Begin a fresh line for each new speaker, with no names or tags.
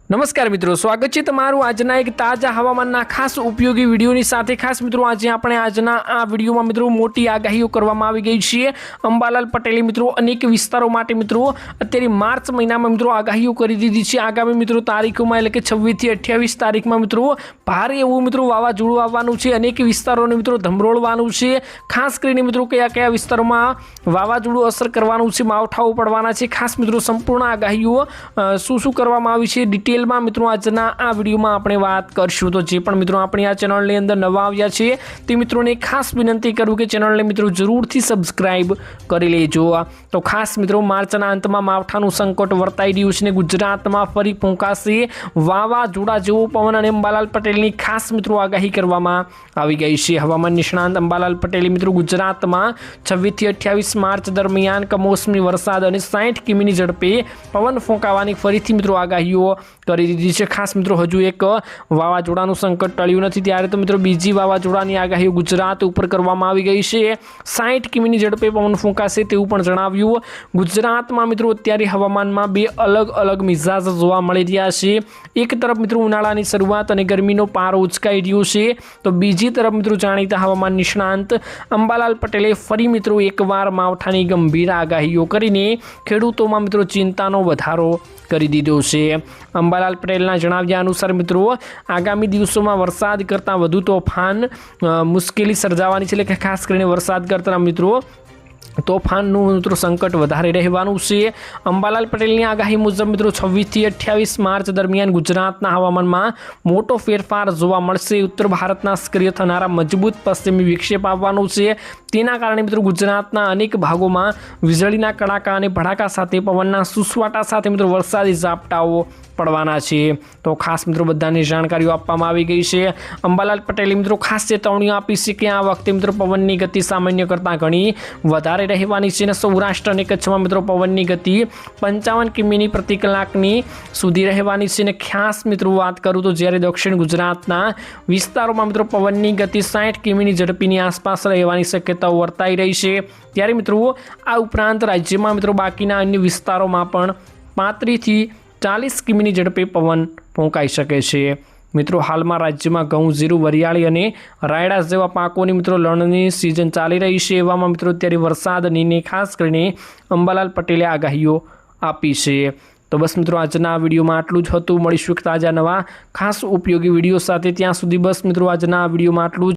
नमस्कार मित्रों, स्वागत है तमारू आजना एक ताजा हवामानना खास उपयोगी विडियोनी साथे। खास मित्रों आज आपणे आजना आ विडियोमां मित्रों मोटी आगाहीओ करवामां आवी गई छे। अंबालाल पटेले मित्रों अनेक विस्तारों माटे मित्रों अत्यारे मार्च महीनामां मित्रों आगाहीओ करी दीधी छे। आगामी मित्रों तारीखोमां એટલે કે 26 થી 28 તારીખમાં मित्रों भारे एवुं मित्रों वावाझोडुं आववानुं छे। अनेक विस्तारोने मित्रों धमरोळवानुं छे। खास करीने मित्रों कया कया विस्तारोमां वावाझोडुं असर करवानुं छे, मावठाओ पड़वाना छे। खास मित्रों संपूर्ण आगाहीओ शुं करवामां आवी छे डिटेल में मित्रों आजना आ विडियो में आपणे बात करशुं। तो जे पण मित्रों अपनी आ चेनल अंदर नवा आव्या छे ते मित्रों ने खास विनंती करूँ कि चेनल ने मित्रों जरूरथी सब्सक्राइब करी लेजो। तो खास मित्रों मार्चना अंत में मावठानुं संकट वर्ताई रह्युं छे। गुजरात में फरी फूंकाशे वावाझोड़ा जेवो पवन अने अंबालाल पटेलनी खास मित्रों आगाही करवामां आवी गई छे। हवामान निष्णात अंबालाल पटेले मित्रों गुजरात में 26 થી 28 मार्च दरमियान कमोसमी वरसाद और 60 किमीनी झड़पे पवन फूंकावानी फरीथी मित्रों आगाहीओ કરી દીધી છે। ખાસ મિત્રો હજુ એક વાવાઝોડાનું સંકટ ટળ્યું નથી ત્યારે તો મિત્રો બીજી વાવાઝોડાની આગાહી ગુજરાત ઉપર કરવામાં આવી ગઈ છે। 60 કિમીની ઝડપે પવન ફૂંકાશે તેવું પણ જણાવ્યું। ગુજરાતમાં મિત્રો અત્યારે હવામાનમાં બે અલગ અલગ મિજાજ જોવા મળી રહ્યા છે। એક તરફ મિત્રો ઉનાળાની શરૂઆત અને ગરમીનો પારો ઉચકાઈ રહ્યો છે, તો બીજી તરફ મિત્રો જાણીતા હવામાન નિષ્ણાંત અંબાલાલ પટેલે ફરી મિત્રો એકવાર માવઠાની ગંભીર આગાહીઓ કરીને ખેડૂતોમાં મિત્રો ચિંતાનો વધારો કરી દીધો છે। अंबालाल पटेलना जणाव्या अनुसार मित्रों आगामी दिवसों में वरसाद करता वधु तोफान मुश्केली सर्जावानी छे। એટલે કે ખાસ કરીને वरसाद करता मित्रों तोफानનું मित्रों संकट वधारे रहेवानुं छे। अंबालाल पटेलनी आगाही मुजब मित्रों 26 થી 28 मार्च दरमियान गुजरातना हवामानमां मोटो फेरफार जोवा मळशे। उत्तर भारतना सक्रिय थनारा मजबूत पश्चिमी विक्षेप आववानो छे। तेना कारणे मित्रों गुजरातना अनेक भागोमां वीजळीना कड़ाका अने भड़ाका साथे पवनना सुसवाटा साथे मित्रों वरसादी ઝાપટાઓ પડવાના છે। તો ખાસ મિત્રો બધાને જાણકારીઓ આપવામાં આવી ગઈ છે। અંબાલાલ પટેલે મિત્રો ખાસ ચેતવણીઓ આપી છે કે આ વખતે મિત્રો પવનની ગતિ સામાન્ય કરતાં ઘણી વધારે રહેવાની છે અને સૌરાષ્ટ્ર અને કચ્છમાં મિત્રો પવનની ગતિ 55 કિમીની પ્રતિ કલાકની સુધી રહેવાની છે। અને ખાસ મિત્રો વાત કરું તો જ્યારે દક્ષિણ ગુજરાતના વિસ્તારોમાં મિત્રો પવનની ગતિ 60 કિમીની ઝડપીની આસપાસ રહેવાની શક્યતાઓ વર્તાઈ રહી છે, ત્યારે મિત્રો આ ઉપરાંત રાજ્યમાં મિત્રો બાકીના અન્ય વિસ્તારોમાં પણ 35 થી 40 કિમીની ઝડપે પવન ફૂંકાઈ શકે છે। મિત્રો હાલમાં રાજ્યમાં ઘઉં, જીરું, વરિયાળી અને રાયડા જેવા પાકોની મિત્રો લણની સિઝન ચાલી રહી છે। એવામાં મિત્રો અત્યારે વરસાદની ખાસ કરીને અંબાલાલ પટેલે આગાહીઓ આપી છે। તો બસ મિત્રો આજના વિડીયોમાં આટલું જ હતું। મળીશું એક તાજા નવા ખાસ ઉપયોગી વિડીયો સાથે। ત્યાં સુધી બસ મિત્રો આજના વિડીયોમાં આટલું જ।